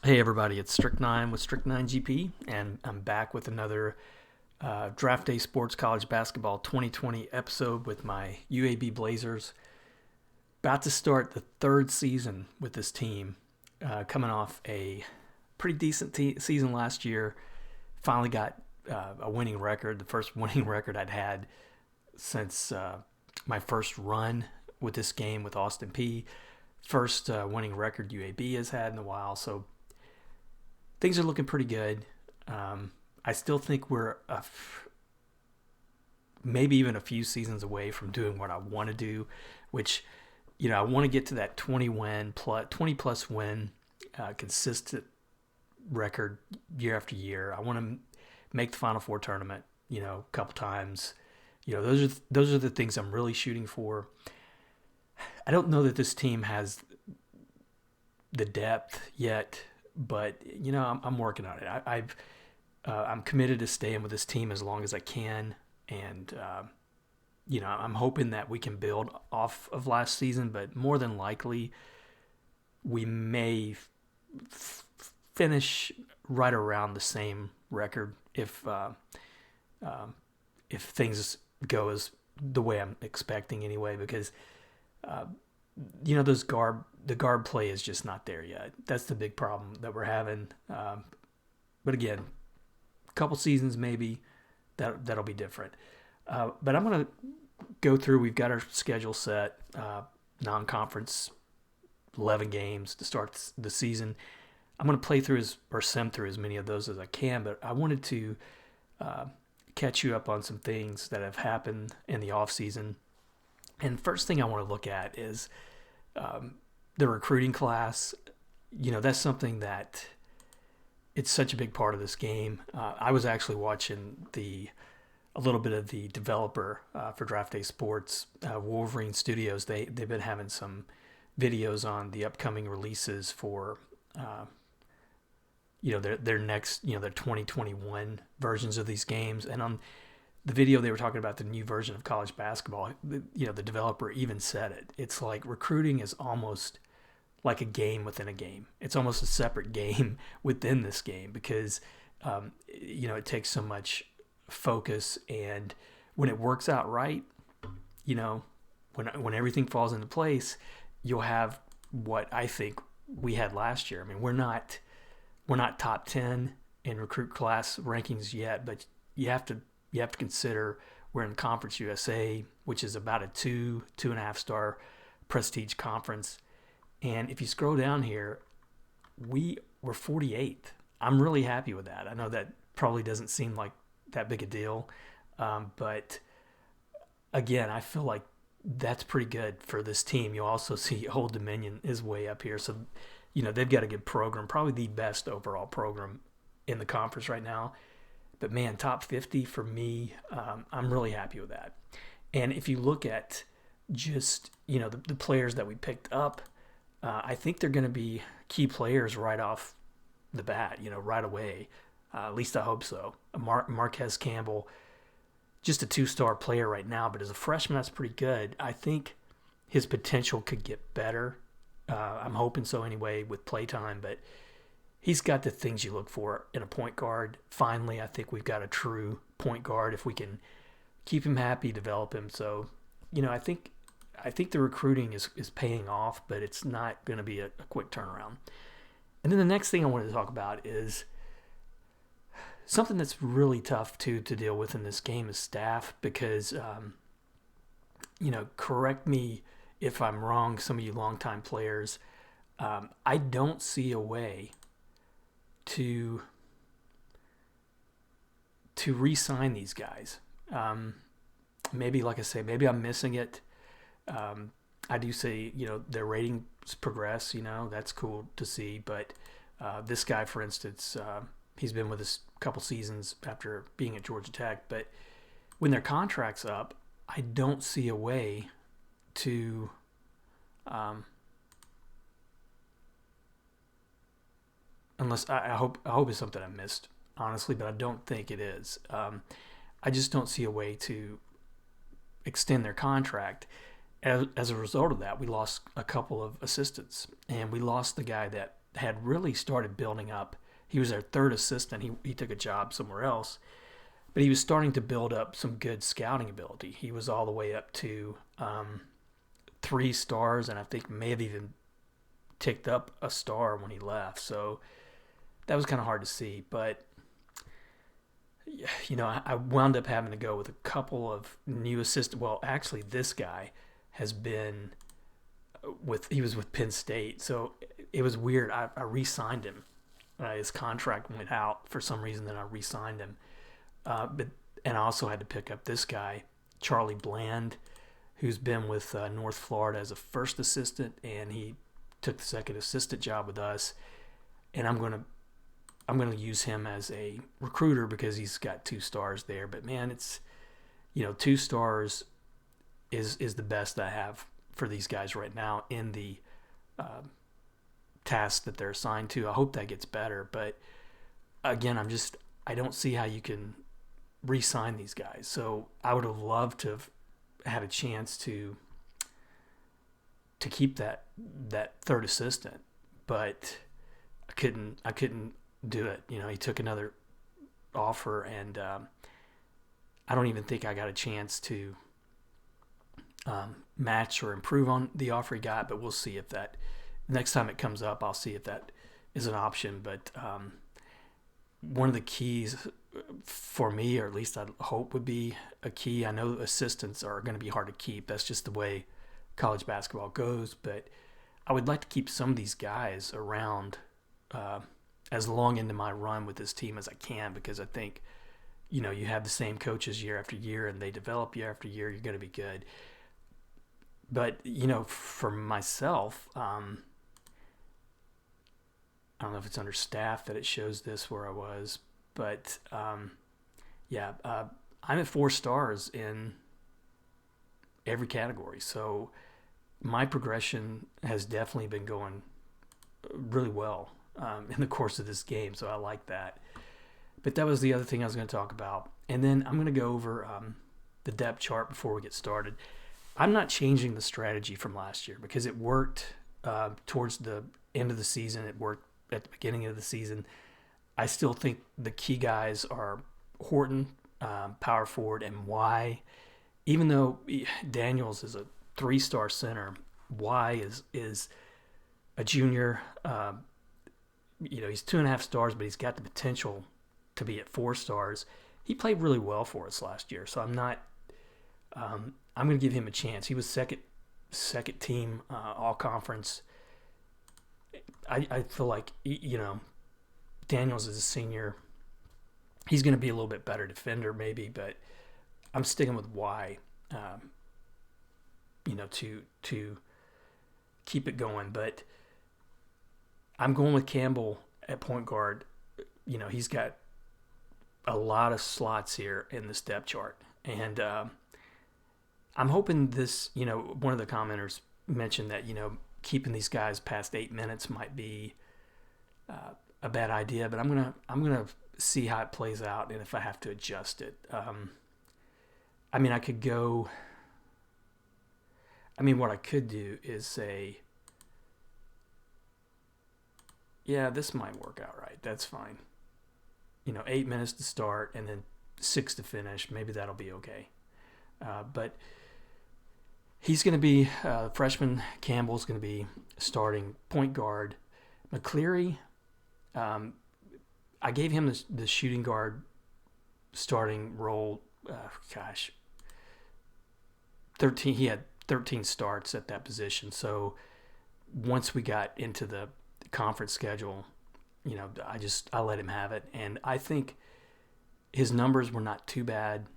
Hey everybody, it's Strict9 with Strict9 GP, and I'm back with another Draft Day Sports College Basketball 2020 episode with my UAB Blazers. About to start the third season with this team, coming off a pretty decent season last year. Finally got a winning record, the first winning record I'd had since my first run with this game with Austin Peay. First winning record UAB has had in a while, so things are looking pretty good. I still think we're maybe even a few seasons away from doing what I want to do, which I want to get to that 20 plus win, consistent record year after year. I want to make the Final Four tournament, a couple times. Those are the things I'm really shooting for. I don't know that this team has the depth yet, but I'm working on it. I'm committed to staying with this team as long as I can, and I'm hoping that we can build off of last season. But more than likely, we may finish right around the same record if things go as the way I'm expecting anyway. Because the guard play is just not there yet. That's the big problem that we're having. But again, a couple seasons maybe that'll be different. But I'm gonna go through. We've got our schedule set. Non-conference, 11 games to start the season. I'm gonna play through sim through as many of those as I can. But I wanted to catch you up on some things that have happened in the off season. And first thing I want to look at is the recruiting class. That's something that it's such a big part of this game. I was actually watching a little bit of the developer for Draft Day Sports, Wolverine Studios. They've been having some videos on the upcoming releases for their next their 2021 versions of these games. And on the video, they were talking about the new version of college basketball. The developer even said it. It's like recruiting is almost like a game within a game. It's almost a separate game within this game because it takes so much focus, and when it works out right, when everything falls into place, you'll have what I think we had last year. I mean, we're not top 10 in recruit class rankings yet, but you have to consider we're in Conference USA, which is about a 2.5 star prestige conference. And if you scroll down here, we were 48th. I'm really happy with that. I know that probably doesn't seem like that big a deal, but again, I feel like that's pretty good for this team. You also see Old Dominion is way up here, so they've got a good program, probably the best overall program in the conference right now. But man, top 50 for me, I'm really happy with that. And if you look at just the players that we picked up, I think they're going to be key players right off the bat, right away. At least I hope so. Marquez Campbell, just a 2-star player right now, but as a freshman, that's pretty good. I think his potential could get better. I'm hoping so anyway with playtime, but he's got the things you look for in a point guard. Finally, I think we've got a true point guard if we can keep him happy, develop him. So, I think the recruiting is paying off, but it's not going to be a quick turnaround. And then the next thing I wanted to talk about is something that's really tough to deal with in this game is staff, because, correct me if I'm wrong, some of you longtime players, I don't see a way to re-sign these guys. Maybe, like I say, maybe I'm missing it. I do say, their ratings progress, that's cool to see. But this guy, for instance, he's been with us a couple seasons after being at Georgia Tech. But when their contract's up, I don't see a way to unless I hope it's something I missed, honestly, but I don't think it is. I just don't see a way to extend their contract. As a result of that, we lost a couple of assistants, and we lost the guy that had really started building up. He was their third assistant. He took a job somewhere else, but he was starting to build up some good scouting ability. He was all the way up to 3 stars, and I think may have even ticked up a star when he left. So that was kind of hard to see. But I wound up having to go with a couple of new assistants. Well, actually, this guy has been he was with Penn State, so it was weird. I re-signed him. His contract went out for some reason, then I re-signed him. And I also had to pick up this guy, Charlie Bland, who's been with North Florida as a first assistant, and he took the second assistant job with us. And I'm gonna use him as a recruiter because he's got 2 stars there. But man, it's 2 stars is the best I have for these guys right now in the tasks that they're assigned to. I hope that gets better, but again, I don't see how you can re-sign these guys. So I would have loved to have had a chance to keep that third assistant, but I couldn't do it. He took another offer, and I don't even think I got a chance to match or improve on the offer he got, but we'll see if that next time it comes up. I'll see if that is an option. But one of the keys for me, or at least I hope would be a key, I know assistants are going to be hard to keep. That's just the way college basketball goes, but I would like to keep some of these guys around as long into my run with this team as I can, because I think you have the same coaches year after year and they develop year after year, you're going to be good. But for myself, I don't know if it's under staff that it shows this where I was, but I'm at 4 stars in every category. So my progression has definitely been going really well in the course of this game. So I like that. But that was the other thing I was going to talk about. And then I'm going to go over the depth chart before we get started. I'm not changing the strategy from last year because it worked towards the end of the season. It worked at the beginning of the season. I still think the key guys are Horton, power forward, and Y. Even though Daniels is a 3-star center, Y is a junior. He's 2.5 stars, but he's got the potential to be at 4 stars. He played really well for us last year, so I'm not. I'm going to give him a chance. He was second team all conference. I feel like Daniels is a senior. He's going to be a little bit better defender maybe, but I'm sticking with Y. To keep it going, but I'm going with Campbell at point guard. He's got a lot of slots here in this depth chart, and I'm hoping this. One of the commenters mentioned that keeping these guys past 8 minutes might be a bad idea, but I'm gonna see how it plays out and if I have to adjust it. I could go. What I could do is say, yeah, this might work out right. That's fine. 8 minutes to start and then 6 to finish. Maybe that'll be okay. But he's going to be, freshman Campbell's going to be starting point guard. McCleary, I gave him the shooting guard starting role. 13. He had 13 starts at that position. So once we got into the conference schedule, I let him have it, and I think his numbers were not too bad.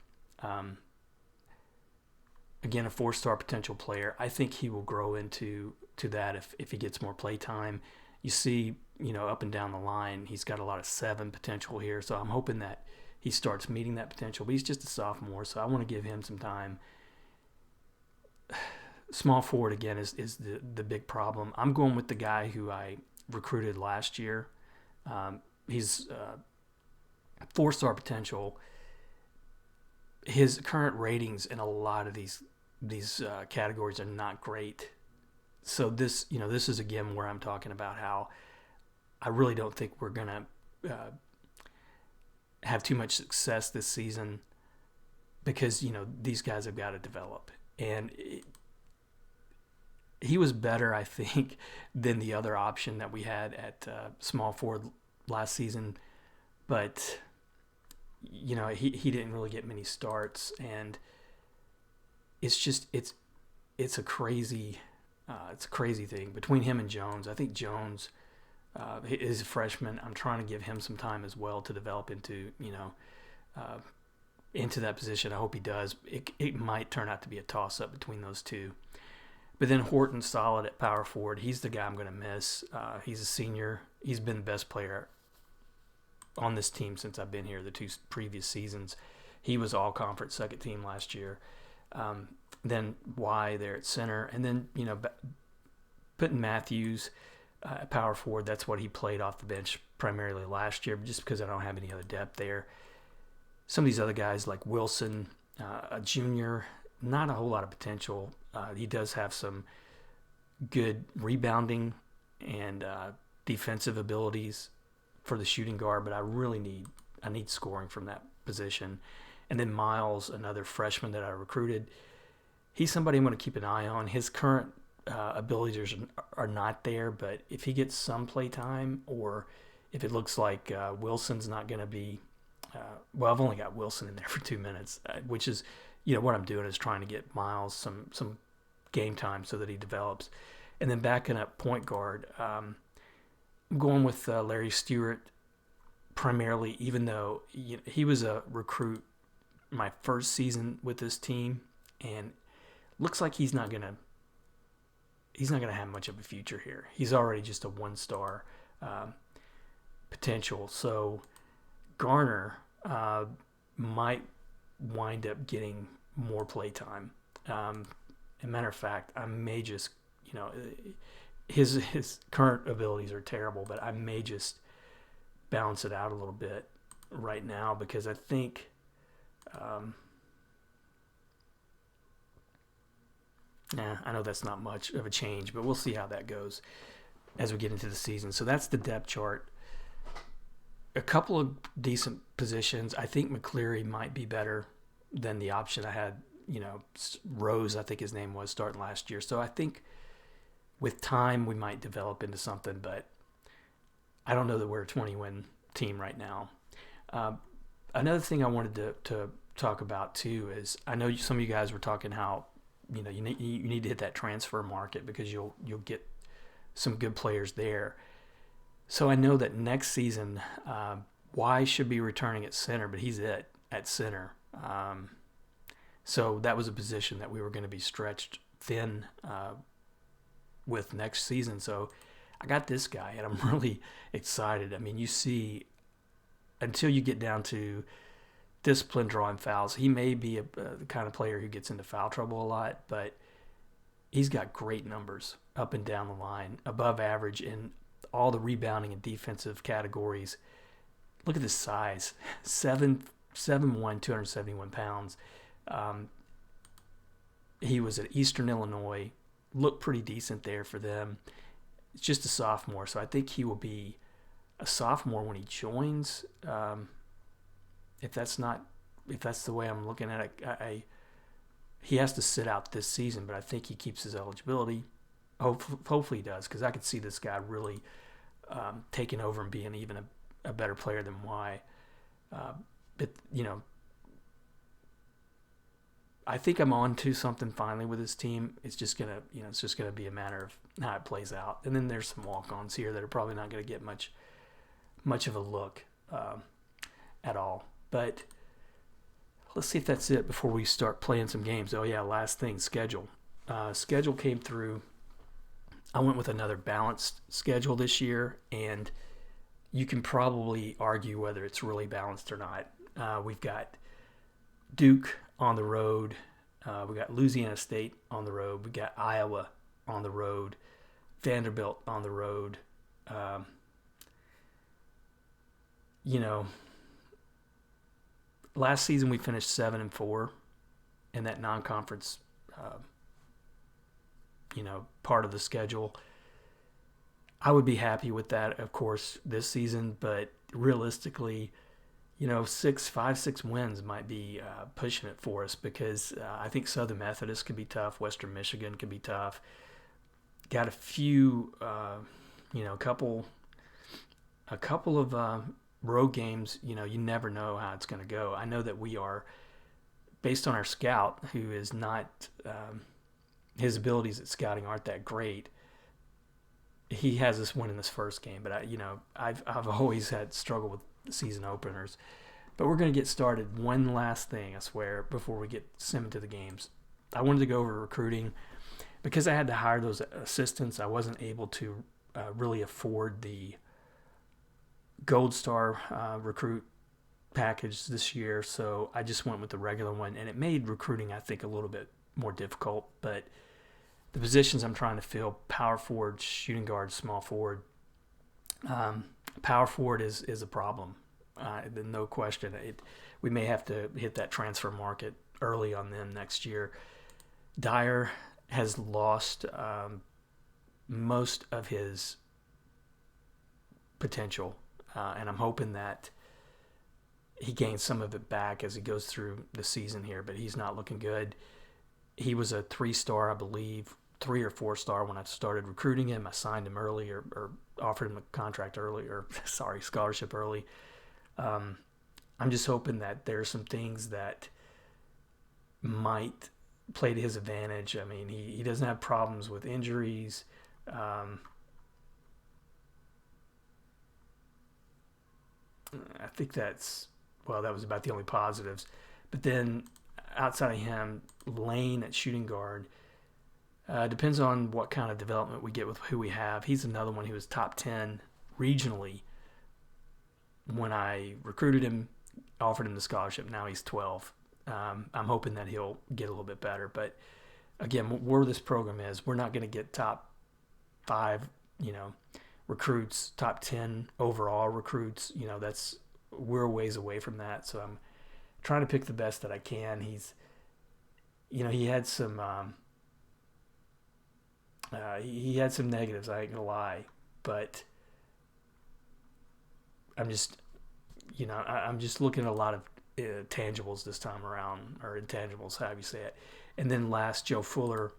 Again, a 4-star potential player. I think he will grow into that if he gets more play time. You see, up and down the line, he's got a lot of 7 potential here, so I'm hoping that he starts meeting that potential. But he's just a sophomore, so I want to give him some time. Small forward again is the big problem. I'm going with the guy who I recruited last year. He's 4-star potential. His current ratings in a lot of these categories are not great. So this is again where I'm talking about how I really don't think we're going to have too much success this season because, these guys have got to develop. And he was better, I think, than the other option that we had at small forward last season. But, he didn't really get many starts. And it's just, it's a crazy thing between him and Jones. I think Jones is a freshman. I'm trying to give him some time as well to develop into that position. I hope he does. It might turn out to be a toss-up between those two. But then Horton's solid at power forward. He's the guy I'm going to miss. He's a senior. He's been the best player on this team since I've been here, the 2 previous seasons. He was all-conference second team last year. Then Y there at center. And then, putting Matthews at power forward, that's what he played off the bench primarily last year, just because I don't have any other depth there. Some of these other guys like Wilson, a junior, not a whole lot of potential. He does have some good rebounding and defensive abilities for the shooting guard, but I need scoring from that position. And then Miles, another freshman that I recruited, he's somebody I'm going to keep an eye on. His current abilities are not there, but if he gets some play time, or if it looks like Wilson's not going to be I've only got Wilson in there for 2 minutes, which is, what I'm doing is trying to get Miles some game time so that he develops. And then backing up point guard, I'm going with Larry Stewart primarily, even though he was a recruit my first season with this team, and looks like he's not gonna have much of a future here. He's already just a 1-star potential. So Garner might wind up getting more play time. As a matter of fact, I may just, his current abilities are terrible, but I may just balance it out a little bit right now, because I think I know that's not much of a change, but we'll see how that goes as we get into the season. So that's the depth chart. A couple of decent positions. I think McCleary might be better than the option I had, Rose, I think his name was, starting last year. So I think with time we might develop into something, but I don't know that we're a 20-win team right now. Another thing I wanted to talk about too is, I know some of you guys were talking how you need to hit that transfer market because you'll get some good players there. So I know that next season, Y should be returning at center, but he's at center. So that was a position that we were going to be stretched thin with next season. So I got this guy, and I'm really excited. I mean, you see, until you get down to discipline, drawing fouls, he may be the kind of player who gets into foul trouble a lot, but he's got great numbers up and down the line, above average in all the rebounding and defensive categories. Look at this size, 7'1", 271 pounds. He was at Eastern Illinois, looked pretty decent there for them. It's just a sophomore, so I think he will be a sophomore when he joins. If that's the way I'm looking at it, he has to sit out this season, but I think he keeps his eligibility. Hopefully he does, because I could see this guy really taking over and being even a better player than Y. But I think I'm on to something finally with this team. It's just gonna be a matter of how it plays out. And then there's some walk-ons here that are probably not gonna get much of a look at all. But let's see if that's it before we start playing some games. Oh yeah, last thing, schedule. Schedule came through. I went with another balanced schedule this year, and you can probably argue whether it's really balanced or not. We've got Duke on the road. We got Louisiana State on the road. We got Iowa on the road. Vanderbilt on the road. Last season we finished 7-4 in that non-conference, part of the schedule. I would be happy with that, of course, this season. But realistically, 5, 6 wins might be pushing it for us because I think Southern Methodist could be tough. Western Michigan could be tough. Got a few, a couple of road games. You never know how it's going to go. I know that we are, based on our scout, who is not, his abilities at scouting aren't that great. He has us winning this first game, but I've always had struggle with season openers. But we're going to get started. One last thing, I swear, before we get sent into the games. I wanted to go over recruiting. Because I had to hire those assistants, I wasn't able to really afford the Gold Star recruit package this year, so I just went with the regular one, and it made recruiting, I think, a little bit more difficult. But the positions I'm trying to fill, power forward, shooting guard, small forward, power forward is a problem. No question. We may have to hit that transfer market early on them next year. Dyer has lost most of his potential, and I'm hoping that he gains some of it back as he goes through the season here, but he's not looking good. He was a 3-star, I believe, 3 or 4-star when I started recruiting him. I signed him early or offered him a contract early, scholarship early. I'm just hoping that there's some things that might play to his advantage. I mean, he doesn't have problems with injuries. I think that was about the only positives. But then outside of him, Lane at shooting guard, depends on what kind of development we get with who we have. He's another one who was top 10 regionally when I recruited him, offered him the scholarship. Now he's 12. I'm hoping that he'll get a little bit better. But again, where this program is, we're not going to get top 5, recruits, top 10 overall recruits. We're a ways away from that. So I'm trying to pick the best that I can. He had some negatives. I ain't gonna lie, but I'm just looking at a lot of tangibles this time around, or intangibles, however you say it. And then last, Joe Fuller,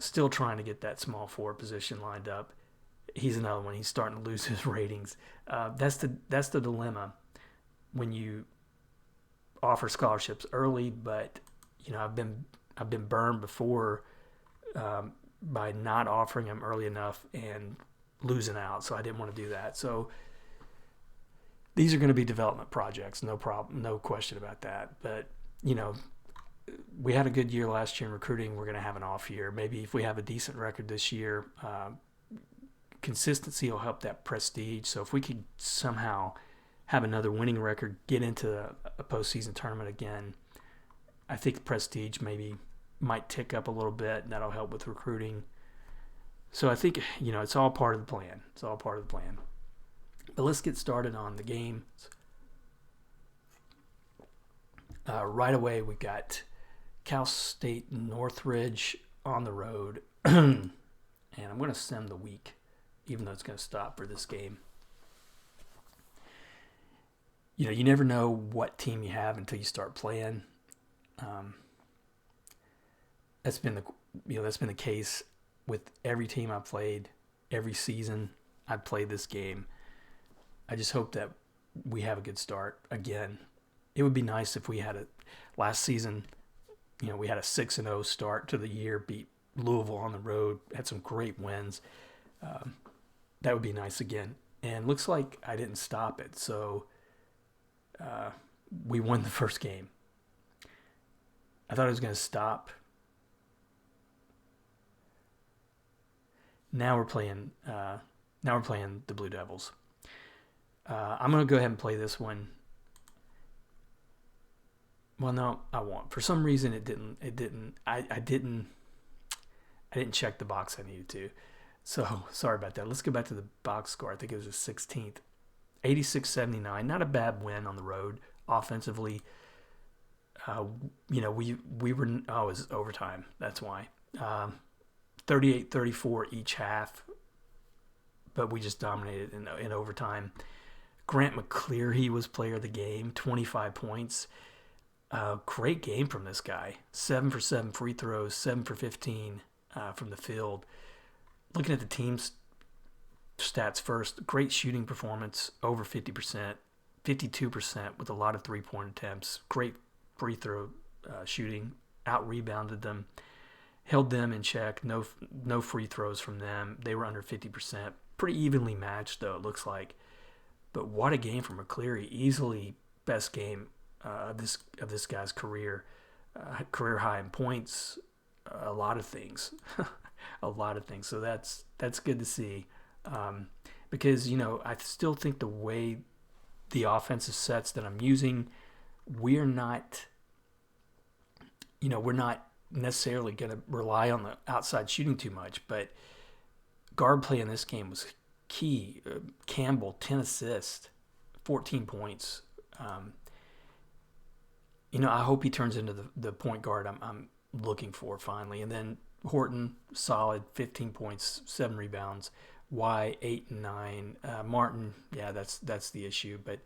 still trying to get that small forward position lined up. He's another one. He's starting to lose his ratings. That's the dilemma when you offer scholarships early. But I've been burned before by not offering them early enough and losing out. So I didn't want to do that. So these are going to be development projects, no problem, no question about that. But we had a good year last year in recruiting. We're going to have an off year. Maybe if we have a decent record this year, consistency will help that prestige. So if we could somehow have another winning record, get into a postseason tournament again, I think the prestige maybe might tick up a little bit, and that'll help with recruiting. So I think it's all part of the plan. It's all part of the plan. But let's get started on the game. Right away, we got Cal State Northridge on the road. And I'm going to send the week, even though it's going to stop for this game. You never know what team you have until you start playing. That's been the case with every team I've played, every season I've played this game. I just hope that we have a good start. Again, it would be nice if we had last season, we had a 6-0 start to the year, beat Louisville on the road, had some great wins. That would be nice again. And looks like I didn't stop it. So we won the first game. I thought it was going to stop. Now we're playing the Blue Devils. I'm going to go ahead and play this one. Well, no, I won't. For some reason, it didn't. I didn't check the box I needed to. So sorry about that. Let's go back to the box score. I think it was the 16th. 86-79. Not a bad win on the road offensively. We were. Oh, it was overtime. That's why. 38-34 each half. but we just dominated in overtime. Grant McCleary was player of the game, 25 points. Great game from this guy. 7 for 7 free throws, 7 for 15 from the field. Looking at the team's stats first, great shooting performance, over 50%, 52% with a lot of three-point attempts. Great free throw shooting, out-rebounded them, held them in check, no free throws from them. They were under 50%. Pretty evenly matched, though, it looks like. But what a game from McCleary. Easily best game of this guy's career. Career high in points, a lot of things. A lot of things. So that's good to see. Because, I still think the way the offensive sets that I'm using, we're not necessarily going to rely on the outside shooting too much, but guard play in this game was key. Campbell, 10 assists, 14 points. I hope he turns into the point guard I'm looking for finally. And then Horton, solid, 15 points, 7 rebounds. Y, 8 and 9. Martin, yeah, that's the issue. But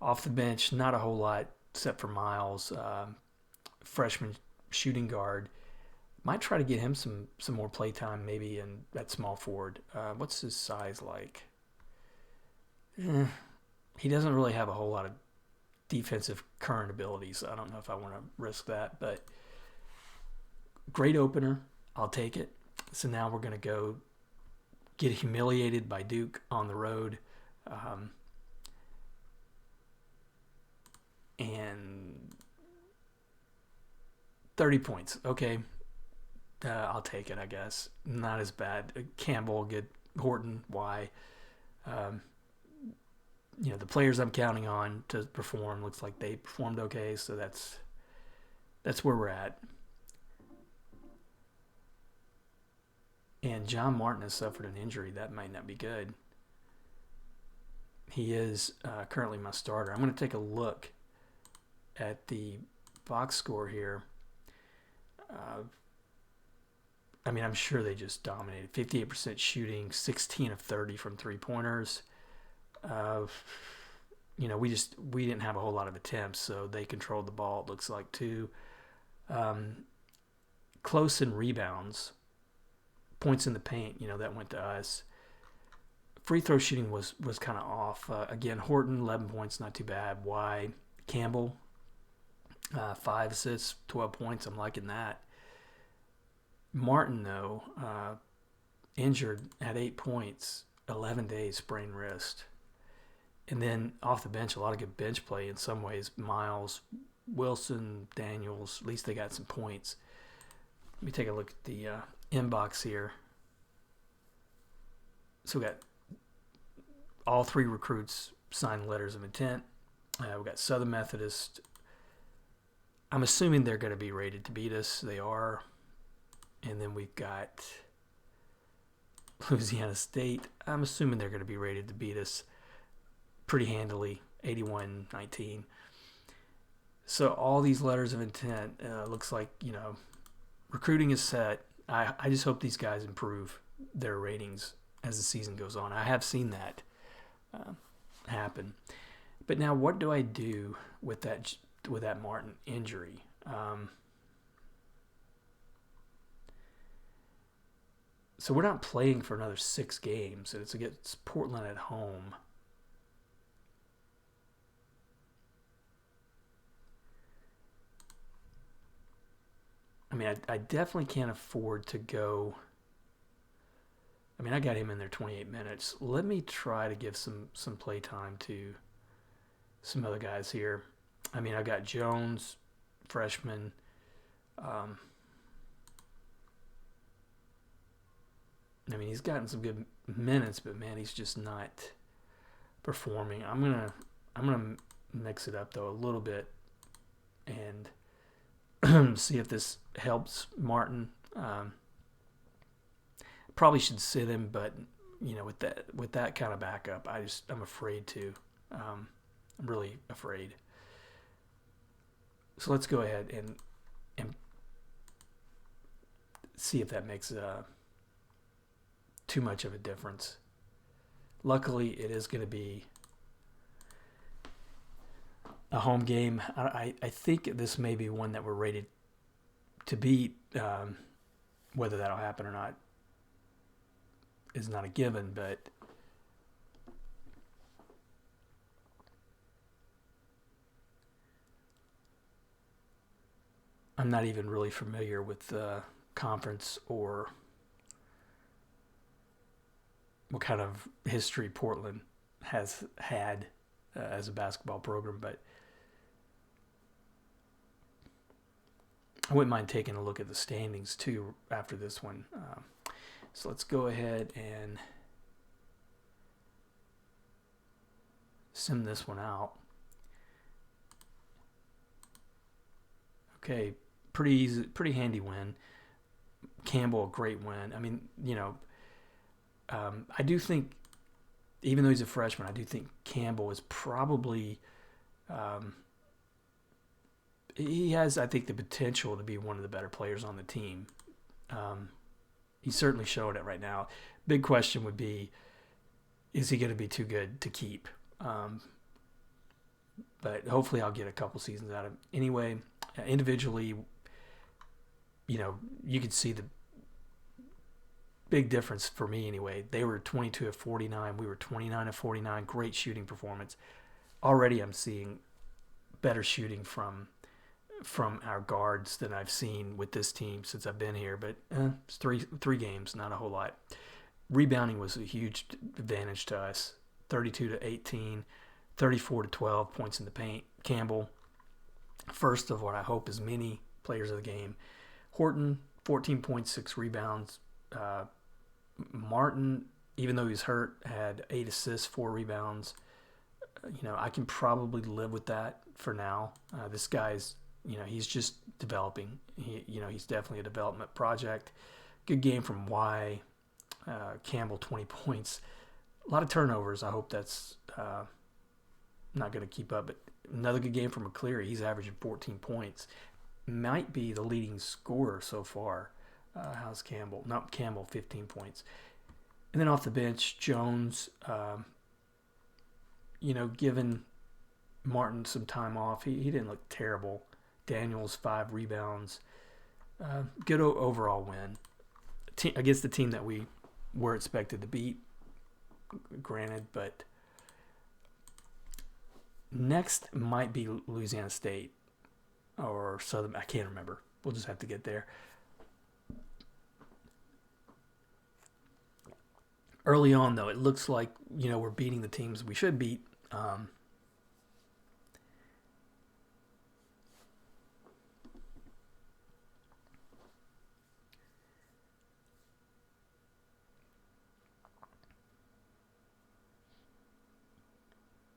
off the bench, not a whole lot except for Miles, freshman shooting guard. Might try to get him some more play time maybe in that small forward. What's his size like? He doesn't really have a whole lot of defensive current abilities. I don't know if I want to risk that, but great opener. I'll take it. So now we're going to go get humiliated by Duke on the road. And 30 points. Okay. I'll take it, I guess. Not as bad. Campbell, good. Horton, Y. The players I'm counting on to perform, looks like they performed okay, so that's where we're at. And John Martin has suffered an injury. That might not be good. He is currently my starter. I'm going to take a look at the box score here. I'm sure they just dominated. 58% shooting, 16 of 30 from three-pointers. We didn't have a whole lot of attempts, so they controlled the ball, it looks like, too. Close in rebounds. Points in the paint, that went to us. Free throw shooting was kind of off. Again, Horton, 11 points, not too bad. Y. Campbell, 5 assists, 12 points. I'm liking that. Martin, though, injured, had 8 points, 11 days, sprained wrist. And then off the bench, a lot of good bench play in some ways. Miles, Wilson, Daniels, at least they got some points. Let me take a look at the inbox here. So we got all 3 recruits signed letters of intent. We got Southern Methodist. I'm assuming they're going to be rated to beat us. They are. And then we've got Louisiana State. I'm assuming they're going to be rated to beat us pretty handily, 81-19. So all these letters of intent, looks like, recruiting is set. I just hope these guys improve their ratings as the season goes on. I have seen that happen. But now what do I do with that Martin injury? So we're not playing for another 6 games. It's against Portland at home. I definitely can't afford to go. I got him in there 28 minutes. Let me try to give some play time to some other guys here. I've got Jones, freshman. He's gotten some good minutes, but man, he's just not performing. I'm gonna mix it up though a little bit and see if this helps Martin. Probably should sit him, but with that kind of backup, I'm afraid to. I'm really afraid. So let's go ahead and see if that makes too much of a difference. Luckily, it is going to be a home game. I think this may be one that we're rated to beat. Whether that'll happen or not is not a given, but I'm not even really familiar with the conference or what kind of history Portland has had as a basketball program, but I wouldn't mind taking a look at the standings too after this one. So let's go ahead and sim this one out. Okay, pretty easy, pretty handy win. Campbell, a great win. I mean, I do think, even though he's a freshman, I do think Campbell is probably, he has, I think, the potential to be one of the better players on the team. He's certainly showing it right now. Big question would be, is he going to be too good to keep? But hopefully I'll get a couple seasons out of him. Anyway, individually, you could see the big difference for me anyway. They were 22 of 49. We were 29 of 49. Great shooting performance. Already I'm seeing better shooting from our guards than I've seen with this team since I've been here. But it's three games, not a whole lot. Rebounding was a huge advantage to us. 32 to 18, 34 to 12 points in the paint. Campbell, first of what I hope is many players of the game. Horton, 14.6 rebounds. Martin, even though he's hurt, had 8 assists, 4 rebounds. I can probably live with that for now. This guy's, he's just developing. He's definitely a development project. Good game from Y. Campbell, 20 points. A lot of turnovers. I hope that's not going to keep up. But another good game from McCleary. He's averaging 14 points. Might be the leading scorer so far. How's Campbell? Not Campbell, 15 points. And then off the bench, Jones, giving Martin some time off. He didn't look terrible. Daniels, 5 rebounds. Good overall win. Against the team that we were expected to beat, granted, but next might be Louisiana State or Southern. I can't remember. We'll just have to get there. Early on, though, it looks like, we're beating the teams we should beat.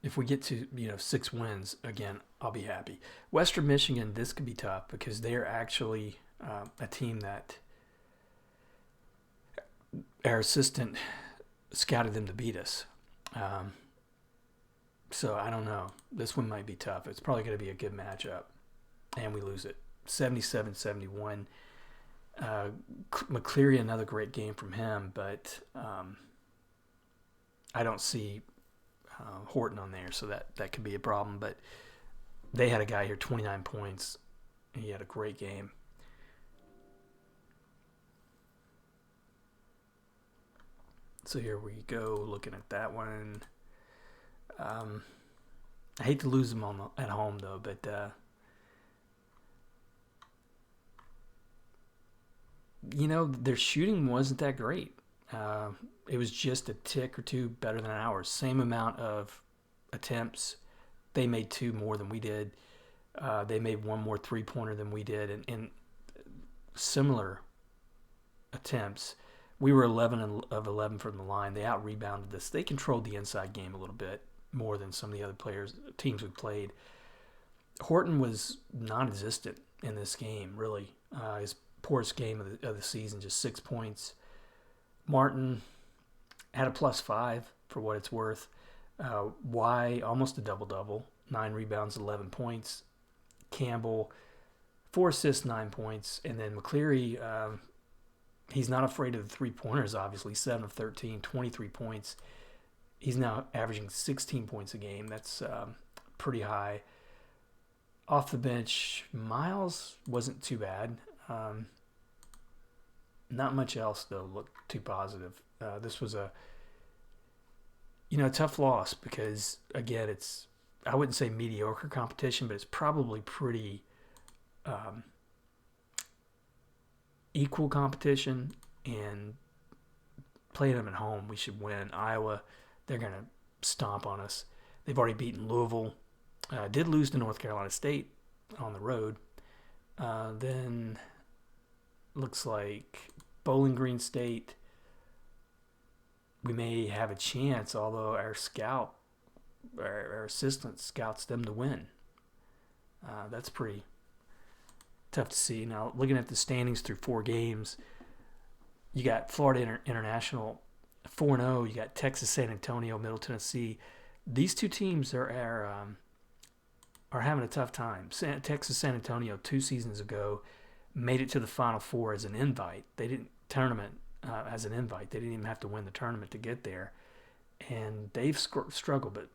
If we get to 6 wins again, I'll be happy. Western Michigan, this could be tough because they're actually a team that our assistant scouted them to beat us. So I don't know. This one might be tough. It's probably going to be a good matchup, and we lose it 77-71. McCleary, another great game from him, but I don't see Horton on there, so that could be a problem. But they had a guy here, 29 points. He had a great game. So here we go, looking at that one. I hate to lose them at home, though, but their shooting wasn't that great. It was just a tick or two better than ours. Same amount of attempts. They made 2 more than we did. They made 1 more three-pointer than we did. And similar attempts. We were 11 of 11 from the line. They out-rebounded us. They controlled the inside game a little bit more than some of the other teams we played. Horton was non-existent in this game, really. His poorest game of the season, just 6 points. Martin had a +5 for what it's worth. Y, almost a double-double. 9 rebounds, 11 points. Campbell, 4 assists, 9 points. And then McCleary, he's not afraid of the three-pointers, obviously. 7 of 13, 23 points. He's now averaging 16 points a game. That's pretty high. Off the bench, Miles wasn't too bad. Not much else, though, looked too positive. This was a tough loss because, again, I wouldn't say mediocre competition, but it's probably pretty equal competition, and playing them at home, we should win. Iowa, they're going to stomp on us. They've already beaten Louisville. Did lose to North Carolina State on the road. Then looks like Bowling Green State, we may have a chance, although our assistant scouts them to win. That's pretty tough to see. Now, looking at the standings through 4 games, you got Florida International 4-0. You got Texas San Antonio, Middle Tennessee. These two teams are having a tough time. Texas San Antonio 2 seasons ago made it to the Final Four as an invite. They didn't tournament as an invite. They didn't even have to win the tournament to get there, and they've struggled. But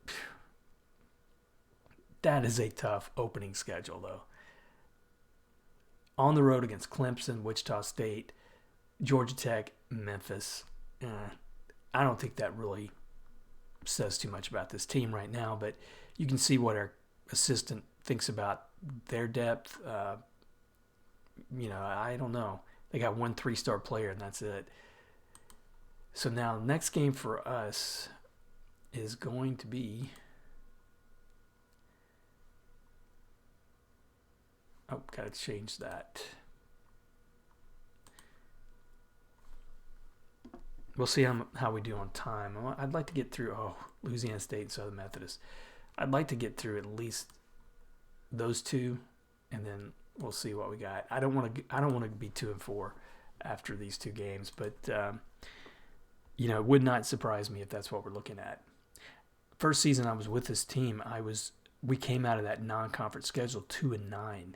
that is a tough opening schedule, though. On the road against Clemson, Wichita State, Georgia Tech, Memphis. I don't think that really says too much about this team right now, but you can see what our assistant thinks about their depth. I don't know. They got 1 3-star player, and that's it. So now, next game for us is going to be... Oh, got to change that. We'll see how we do on time. I'd like to get through Louisiana State and Southern Methodist. I'd like to get through at least those 2, and then we'll see what we got. I don't want to be 2-4 after these 2 games, but it would not surprise me if that's what we're looking at. First season I was with this team, we came out of that non-conference schedule 2-9,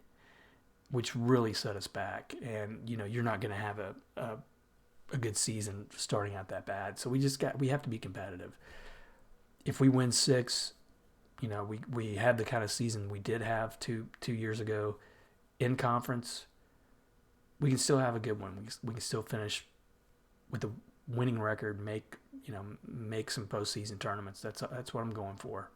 which really set us back. And you're not going to have a good season starting out that bad. So we have to be competitive. If we win 6, we had the kind of season we did have 2 years ago in conference, we can still have a good one. We can still finish with a winning record, make some postseason tournaments. That's what I'm going for.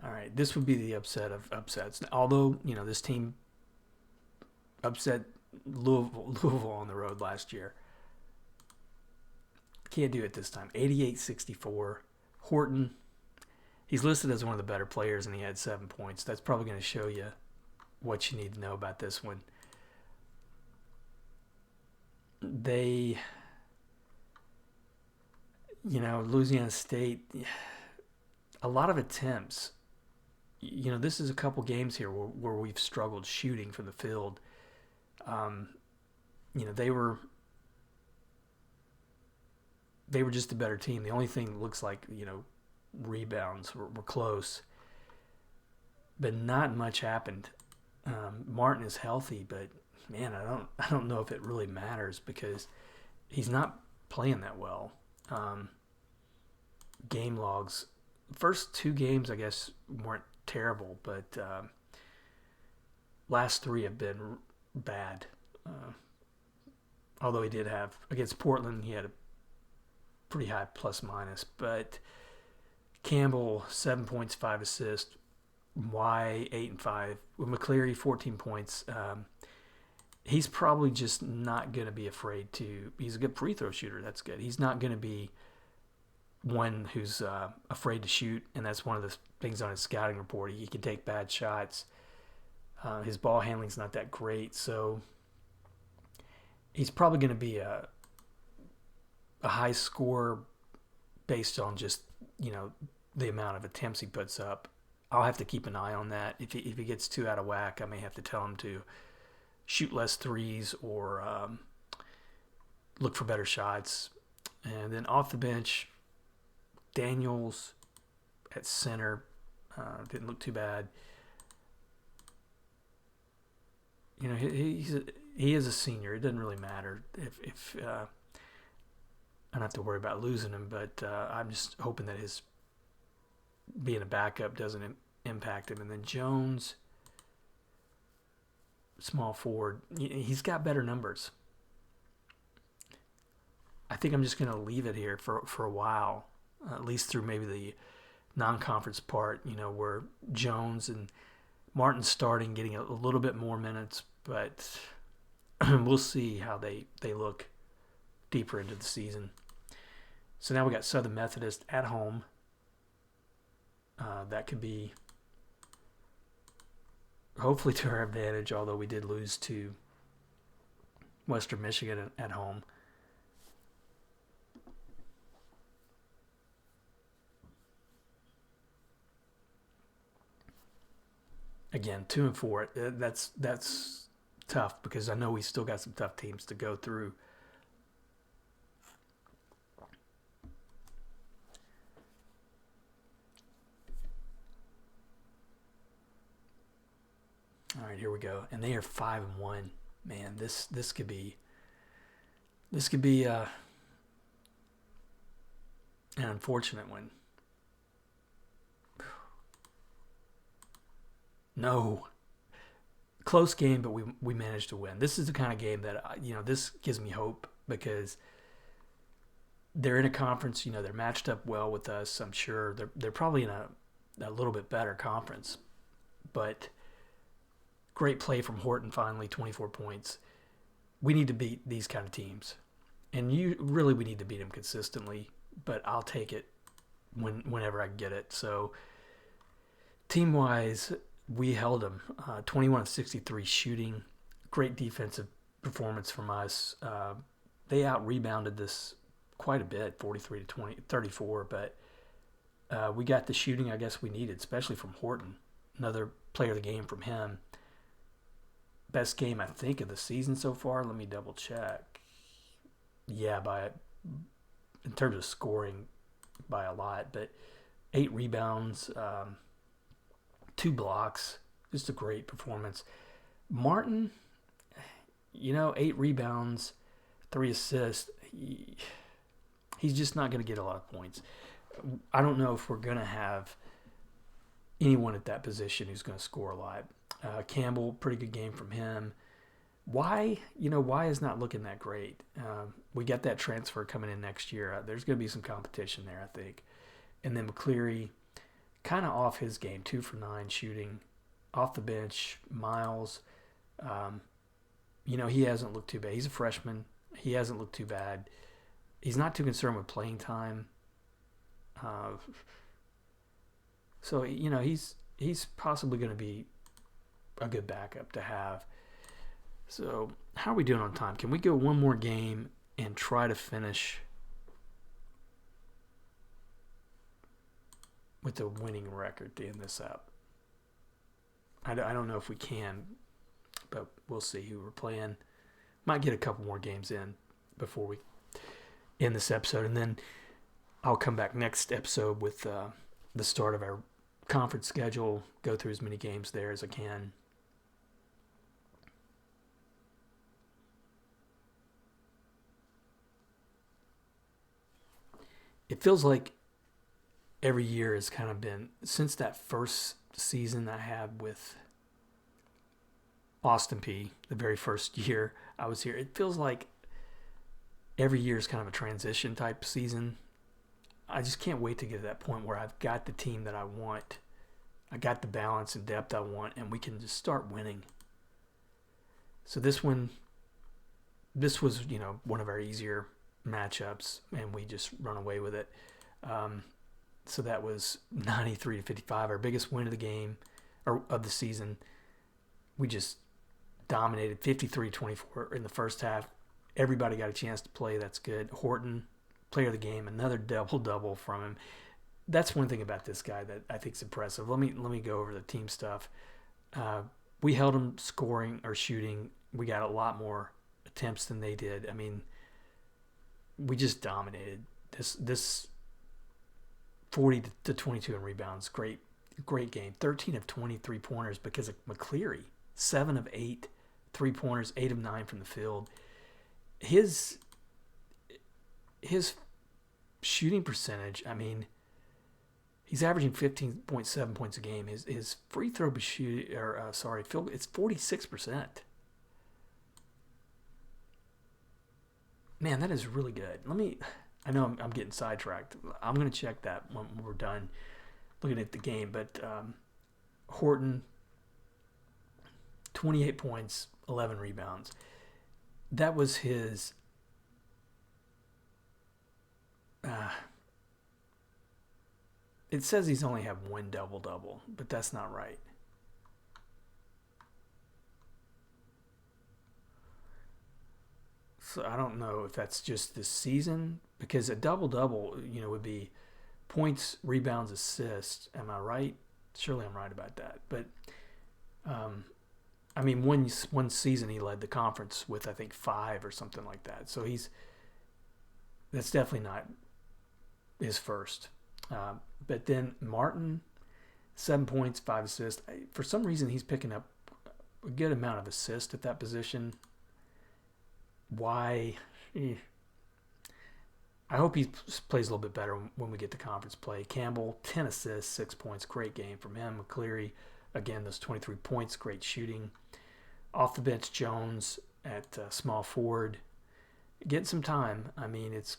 All right, this would be the upset of upsets. Although this team upset Louisville on the road last year. Can't do it this time. 88-64. Horton, he's listed as one of the better players, and he had 7 points. That's probably going to show you what you need to know about this one. They, Louisiana State, a lot of attempts. This is a couple games here where we've struggled shooting from the field. They were just a better team. The only thing that looks like, rebounds were close, but not much happened. Martin is healthy, but man, I don't know if it really matters because he's not playing that well. Game logs, first 2 games I guess weren't terrible, but last 3 have been bad. Although he did have against Portland, he had a pretty high plus minus, but Campbell 7 points, 5 assists. Y 8 and 5. With McCleary 14 points. He's probably just not going to be afraid to. He's a good free throw shooter. That's good. He's not going to be one who's afraid to shoot, and that's one of the things on his scouting report. He can take bad shots. His ball handling's not that great, so he's probably going to be a high scorer based on just the amount of attempts he puts up. I'll have to keep an eye on that. If he gets too out of whack, I may have to tell him to shoot less threes or look for better shots. And then off the bench, Daniels at center didn't look too bad. He is a senior. It doesn't really matter if I don't have to worry about losing him, but I'm just hoping that his being a backup doesn't impact him. And then Jones, small forward, he's got better numbers. I think I'm just going to leave it here for a while, at least through maybe the non-conference part, where Jones and Martin's starting, getting a little bit more minutes, but we'll see how they look deeper into the season. So now we got Southern Methodist at home. That could be hopefully to our advantage, although we did lose to Western Michigan at home. Again, 2-4. That's tough because I know we still got some tough teams to go through. All right, here we go. And they are 5-1. Man, this could be an unfortunate one. No, close game, but we managed to win. This is the kind of game that this gives me hope because they're in a conference. They're matched up well with us. I'm sure they're probably in a little bit better conference, but. Great play from Horton finally, 24 points. We need to beat these kind of teams. And we need to beat them consistently, but I'll take it whenever I can get it. So team-wise, we held them 21 of 63 shooting. Great defensive performance from us. They out-rebounded this quite a bit, 43-34, but we got the shooting I guess we needed, especially from Horton. Another player of the game from him. Best game, I think, of the season so far. Let me double check. Yeah, in terms of scoring, by a lot. But 8 rebounds, 2 blocks. Just a great performance. Martin, 8 rebounds, 3 assists. He's just not going to get a lot of points. I don't know if we're going to have anyone at that position who's going to score a lot. Campbell, pretty good game from him. Why is not looking that great. We got that transfer coming in next year. There's going to be some competition there, I think. And then McCleary, kind of off his game, 2 for 9 shooting, off the bench. Miles, he hasn't looked too bad. He's a freshman. He hasn't looked too bad. He's not too concerned with playing time. So he's possibly going to be a good backup to have. So how are we doing on time? Can we go one more game and try to finish with a winning record to end this up? I don't know if we can, but we'll see who we're playing. Might get a couple more games in before we end this episode, and then I'll come back next episode with the start of our conference schedule, go through as many games there as I can. It feels like every year has kind of been, since that first season I had with Austin P, the very first year I was here, it feels like every year is kind of a transition type season. I just can't wait to get to that point where I've got the team that I want. I got the balance and depth I want, and we can just start winning. So this was, one of our easier matchups, and we just run away with it. So that was 93-55, our biggest win of the game, or of the season. We just dominated 53-24 in the first half. Everybody got a chance to play. That's good. Horton, player of the game, another double from him. That's one thing about this guy that I think is impressive. Let me go over the team stuff. We held them scoring or shooting. We got a lot more attempts than they did. I mean, we just dominated this 40-22 in rebounds. Great game. 13 of 20 3-pointers because of McCleary. 7 of 8 3-pointers, 8 of 9 from the field. his shooting percentage, I mean, he's averaging 15.7 points a game. His free throw shoot, or field, it's 46%. Man, that is really good. I know I'm getting sidetracked. I'm going to check that when we're done looking at the game. But Horton, 28 points, 11 rebounds. That was his. It says he's only had one double-double, but that's not right. So I don't know if that's just this season, because a double-double, would be points, rebounds, assists. Am I right? Surely I'm right about that. But I mean, one season he led the conference with, I think, 5 or something like that. So that's definitely not his first. But then Martin, 7 points, 5 assists. For some reason, he's picking up a good amount of assists at that position. Why? I hope he plays a little bit better when we get to conference play. Campbell, 10 assists, 6 points. Great game from him. McCleary, again, those 23 points. Great shooting. Off the bench, Jones at small forward. Getting some time. I mean, it's,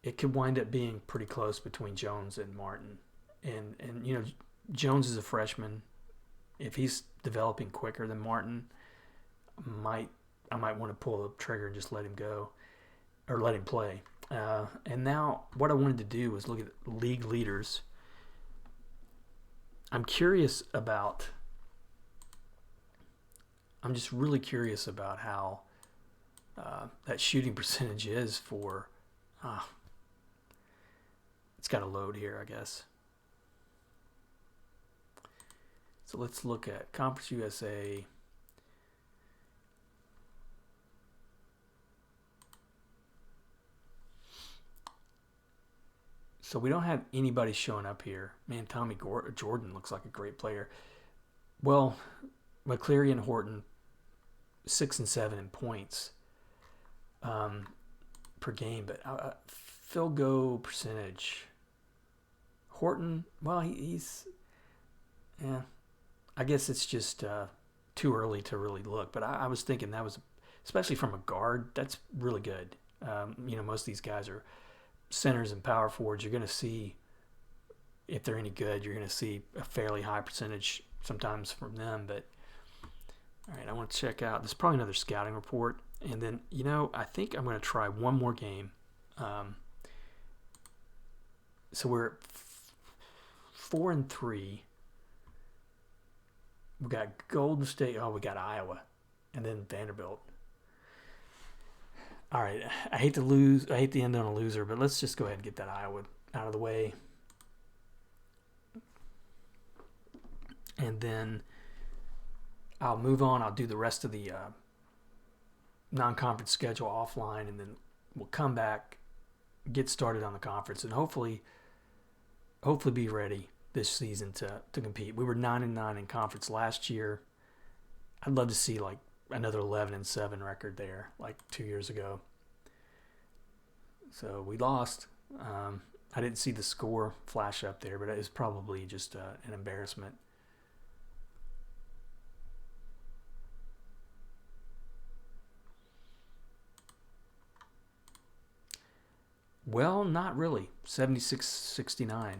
it could wind up being pretty close between Jones and Martin. And Jones is a freshman. If he's developing quicker than Martin, I might want to pull the trigger and just let him go, or let him play. And now what I wanted to do was look at league leaders. I'm just really curious about how that shooting percentage is for. It's got to load here, I guess. So let's look at Conference USA. So we don't have anybody showing up here. Man, Tommy Jordan looks like a great player. Well, McCleary and Horton, 6 and 7 in points per game. But field goal percentage. Horton, well, he's, yeah. I guess it's just too early to really look. But I was thinking that was, especially from a guard, that's really good. Most of these guys are centers and power forwards. You're going to see, if they're any good, you're going to see a fairly high percentage sometimes from them. But all right, I want to check out. There's probably another scouting report, and then I think I'm going to try one more game. So we're at 4-3. We got Golden State. Oh, we got Iowa, and then Vanderbilt. All right, I hate to lose. I hate to end on a loser, but let's just go ahead and get that Iowa out of the way. And then I'll move on. I'll do the rest of the non-conference schedule offline, and then we'll come back, get started on the conference, and hopefully be ready this season to compete. We were 9-9 in conference last year. I'd love to see like another 11-7 record there, like 2 years ago. So we lost. I didn't see the score flash up there, but it was probably just an embarrassment. Well, not really. 76-69.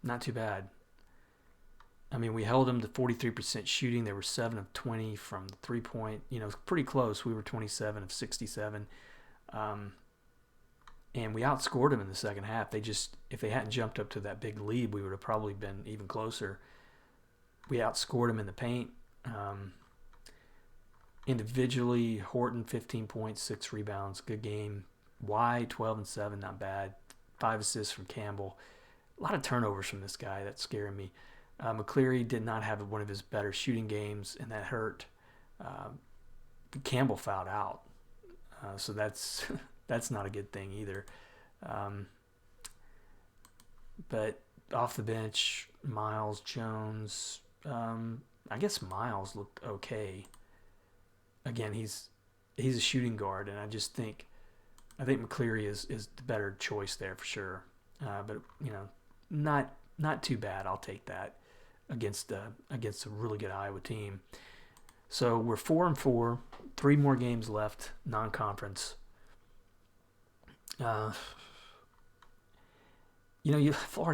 Not too bad. I mean, we held them to 43% shooting. They were 7 of 20 from the 3-point. Pretty close. We were 27 of 67. And we outscored them in the second half. If they hadn't jumped up to that big lead, we would have probably been even closer. We outscored them in the paint. Individually, Horton, 15 points, 6 rebounds. Good game. Y, 12 and 7, not bad. 5 assists from Campbell. A lot of turnovers from this guy. That's scaring me. McCleary did not have one of his better shooting games, and that hurt. Campbell fouled out, so that's not a good thing either. But off the bench, Miles, Jones. I guess Miles looked okay. again, he's a shooting guard, and I think McCleary is the better choice there for sure. But not too bad. I'll take that against a really good Iowa team. So we're 4-4, 3 more games left, non-conference. Florida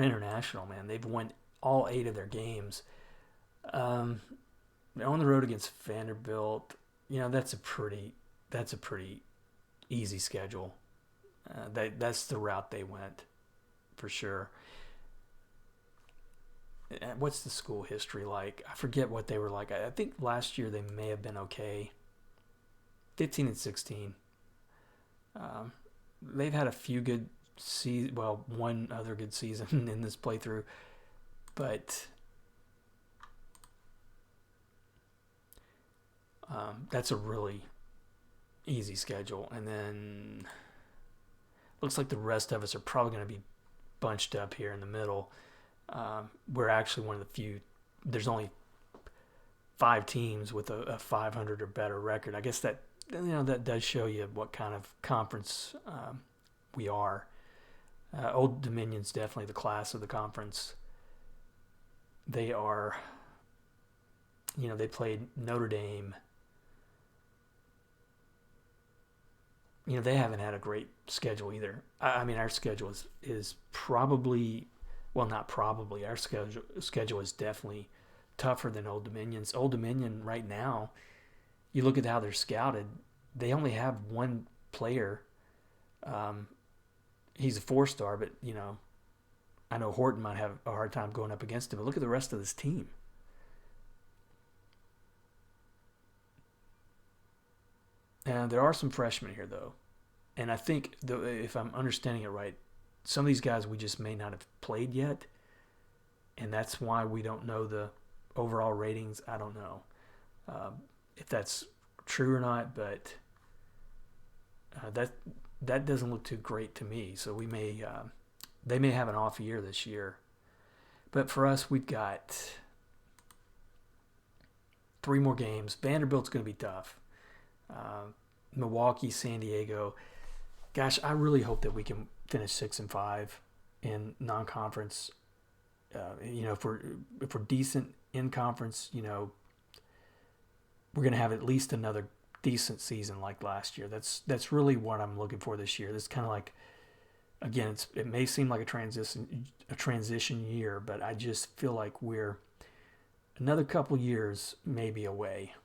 International, man, they've won all 8 of their games. They're on the road against Vanderbilt. That's a pretty easy schedule. That's the route they went, for sure. What's the school history like? I forget what they were like. I think last year they may have been okay. 15-16. They've had a few good one other good season in this playthrough, but that's a really easy schedule. And then looks like the rest of us are probably going to be bunched up here in the middle. We're actually one of the few. There's only 5 teams with a 500 or better record. I guess that does show you what kind of conference we are. Old Dominion's definitely the class of the conference. They are, they played Notre Dame. They haven't had a great schedule either. I mean, our schedule is probably, well, not probably, our schedule is definitely tougher than Old Dominion's. Old Dominion right now, you look at how they're scouted, they only have one player. He's a 4-star, but, I know Horton might have a hard time going up against him, but look at the rest of this team. And there are some freshmen here, though. And I think, if I'm understanding it right, some of these guys we just may not have played yet. And that's why we don't know the overall ratings. I don't know if that's true or not, but that doesn't look too great to me. So they may have an off year this year. But for us, we've got 3 more games. Vanderbilt's going to be tough. Milwaukee, San Diego. Gosh, I really hope that we can finish 6-5 in non-conference. If we're decent in conference, we're going to have at least another decent season like last year. That's really what I'm looking for this year. This kind of like, again, it may seem like a transition year, but I just feel like we're another couple years maybe away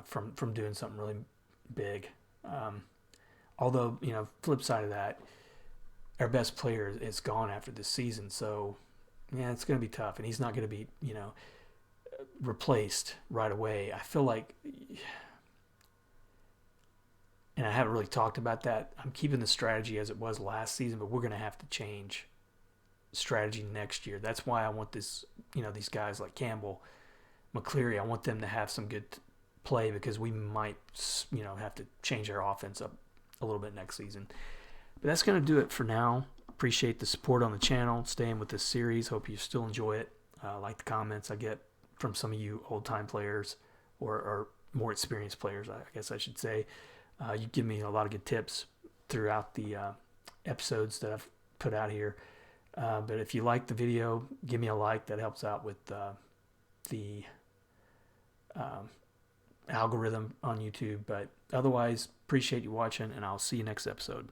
from doing something really big. Although, flip side of that, our best player is gone after this season, so yeah, it's going to be tough, and he's not going to be, replaced right away. I feel like, and I haven't really talked about that, I'm keeping the strategy as it was last season, but we're going to have to change strategy next year. That's why I want these guys like Campbell, McCleary, I want them to have some good play, because we might, have to change our offense up a little bit next season. But that's going to do it for now. Appreciate the support on the channel, staying with this series. Hope you still enjoy it. Like the comments I get from some of you old-time players or more experienced players, I guess I should say. You give me a lot of good tips throughout the episodes that I've put out here. But if you like the video, give me a like. That helps out with the algorithm on YouTube. But otherwise, appreciate you watching, and I'll see you next episode.